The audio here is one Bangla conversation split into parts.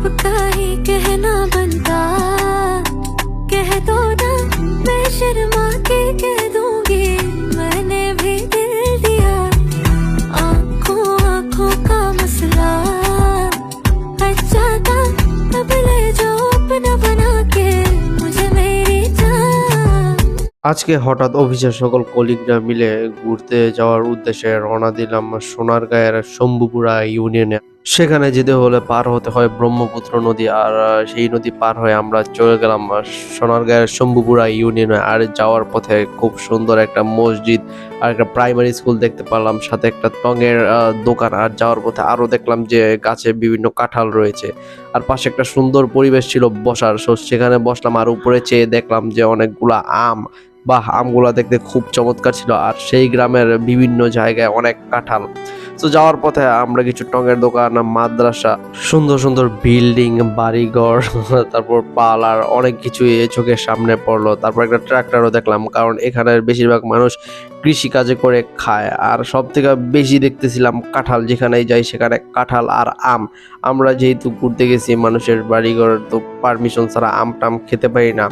सबका ही कहना बनता, कह दो ना मैं शर्मा के कह दूंगी, मैंने भी दिल दिया। आंखों आंखों का मसला अच्छा था, अब ले जाओ अपना बना के मुझे मेरी जान। আজকে হঠাৎ অফিসের সকল কলিগরা মিলে ঘুরতে যাওয়ার উদ্দেশ্যে রওনা দিলাম সোনারগাঁয়ের শম্ভুপুরা ইউনিয়নে। সেখানে যেতে হলে পার হতে হয় ব্রহ্মপুত্র নদী, আর সেই নদী পার হয়ে আমরা চলে গেলাম সোনারগাঁয়ের শম্ভুপুরা ইউনিয়নে। আর যাওয়ার পথে খুব সুন্দর একটা মসজিদ আর একটা প্রাইমারি স্কুল দেখতে পারলাম, সাথে একটা টঙের দোকান। আর যাওয়ার পথে আরো দেখলাম যে গাছে বিভিন্ন কাঁঠাল রয়েছে, আর পাশে একটা সুন্দর পরিবেশ ছিল বসার। সেখানে বসলাম, আর উপরে চেয়ে দেখলাম যে অনেকগুলা আম, বা আমগুলা দেখতে খুব চমৎকার ছিল। আর সেই গ্রামের বিভিন্ন জায়গায় অনেক কাঁঠাল। তো যাওয়ার পথে আমরা কিছু টঙের দোকান, মাদ্রাসা, সুন্দর সুন্দর বিল্ডিং, বাড়িঘর, তারপর পার্লার, অনেক কিছু চোখের সামনে পড়লো। তারপর একটা ট্রাক্টরও দেখলাম, কারণ এখানের বেশিরভাগ মানুষ কৃষি কাজে করে খায়। আর সব থেকে বেশি দেখতেছিলাম কাঁঠাল, যেখানেই যাই সেখানে কাঁঠাল আর আম। আমরা যেহেতু ঘুরতে গেছি মানুষের বাড়িঘর, তো পারমিশন ছাড়া আম টাম খেতে পারি না।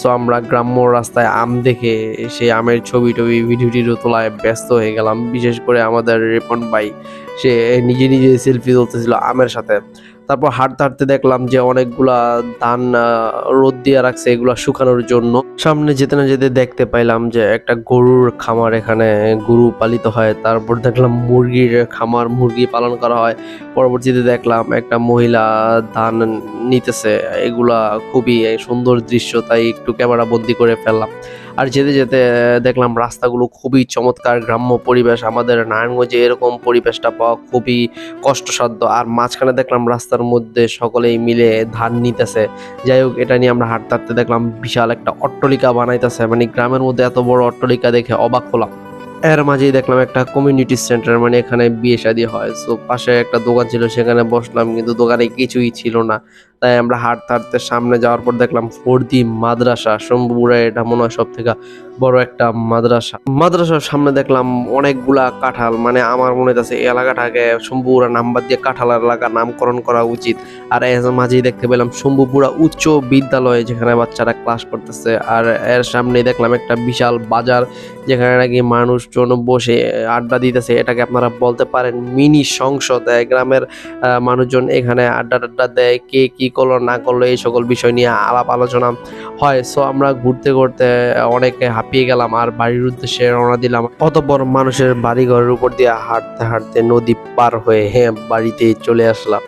সো আমরা গ্রাম্য রাস্তায় আম দেখে সেই আমের ছবি টবি ভিডিও টিডিও তোলায় ব্যস্ত হয়ে গেলাম। বিশেষ করে আমাদের রিপন ভাই, সে নিজে নিজে সেলফি তুলতেছিল আমের সাথে। তারপর হাঁটতে হাঁটতে দেখলাম যে অনেকগুলা ধান রোদ দিয়ে রাখছে, এগুলা শুকানোর জন্য। সামনে যেতে না যেতে দেখতে পাইলাম যে একটা গরুর খামার, এখানে গরু পালিত হয়। তারপর দেখলাম মুরগির খামার, মুরগি পালন করা হয়। পরবর্তীতে দেখলাম একটা মহিলা ধান নিতেছে। এগুলা খুবই সুন্দর দৃশ্য, তাই একটু ক্যামেরা বন্দি করে ফেললাম। আর যেতে যেতে দেখলাম রাস্তাগুলো খুবই চমৎকার, গ্রাম্য পরিবেশ। আমাদের নারায়ণগঞ্জে এরকম পরিবেশটা পাওয়া খুবই কষ্টসাধ্য। আর মাঝখানে দেখলাম রাস্তার মধ্যে সকলেই মিলে ধান নিতেছে। যাই হোক, এটা নিয়ে আমরা হাঁটতে হাঁটতে দেখলাম বিশাল একটা অট্টালিকা বানাইতেছে। মানে গ্রামের মধ্যে এত বড় অট্টালিকা দেখে অবাক হলাম। এর মাঝেই দেখলাম একটা কমিউনিটি সেন্টার, মানে এখানে বিয়ে শাদী হয়। সো পাশে একটা দোকান ছিল, সেখানে বসলাম, কিন্তু দোকানে কিছুই ছিল না। তাই আমরা হাঁটতে হাঁটতে সামনে যাওয়ার পর দেখলাম ফরদি মাদ্রাসা শম্ভুপুরা, এটা মনে হয় সব থেকে বড় একটা মাদ্রাসা। মাদ্রাসার সামনে দেখলাম অনেকগুলা কাঁঠাল। মানে আমার মনে হচ্ছে এই এলাকাটাকে শম্ভুপুরা নাম্বার দিয়ে কাঁঠাল এলাকা নামকরণ করা উচিত। আর এর মাঝেই দেখতে পেলাম শম্ভুপুরা উচ্চ বিদ্যালয়, যেখানে বাচ্চারা ক্লাস করতেছে। আর এর সামনে দেখলাম একটা বিশাল বাজার, যেখানে নাকি মানুষজন বসে আড্ডা দিতেছে। এটাকে আপনারা বলতে পারেন মিনি সংসদ। গ্রামের মানুষজন এখানে আড্ডা টাড্ডা দেয়, কে কি করলো না করলো এই সকল বিষয় নিয়ে আলাপ আলোচনা হয়। সো আমরা ঘুরতে ঘুরতে অনেকে হাঁপিয়ে গেলাম, আর বাড়ির উদ্দেশ্যে রওনা দিলাম। অতঃপর মানুষের বাড়ি ঘরের উপর দিয়ে হাঁটতে হাঁটতে নদী পার হয়ে বাড়িতে চলে আসলাম।